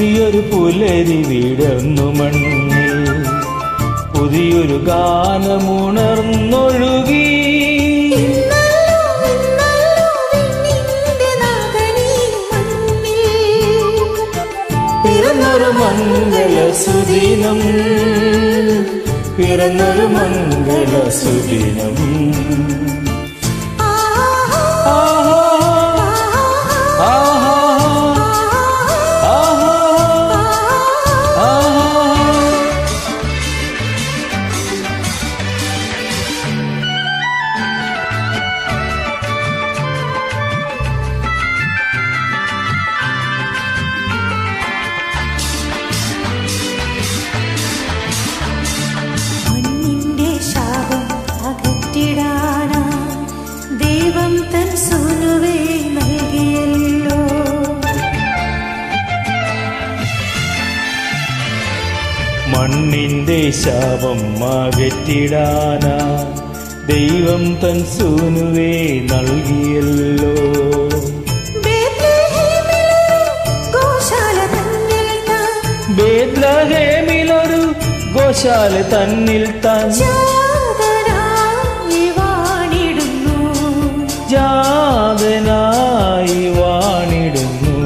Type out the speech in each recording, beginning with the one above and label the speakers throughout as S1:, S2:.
S1: പുതിയൊരു പുലരി വിടർന്നു മണ്ണിൽ, പുതിയൊരു ഗാനമുണർന്നൊഴുകി. പിറന്നൊരു മംഗളസുദിനം, പിറന്നൊരു മംഗളസുദിനം.
S2: ദൈവം തൻ സൂനുവേ നൽകിയല്ലോ.
S1: മണ്ണിന്റെ ശാപം അകറ്റിടാനാ ദൈവം തൻ സൂനുവേ നൽകിയല്ലോ. ബേത്ലഹേമിലൊരു ഗോശാല തന്നിൽ താൻ ജാതനായി വാണിടുന്നു.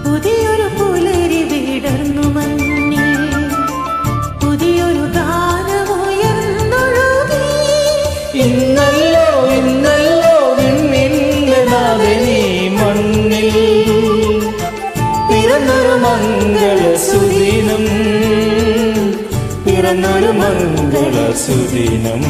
S2: പുതിയൊരു പുലരി വിടർന്നു മണ്ണിൽ, പുതിയൊരു ഗാനമുയർന്നൊഴുകി.
S1: ഇന്നല്ലോ ഇന്നല്ലോ വിണ്ണിന്റെ നാഥനീ മണ്ണിൽ, പിറന്നൊരു മംഗളസുദിനം, പിറന്നൊരു മംഗളസുദിനം.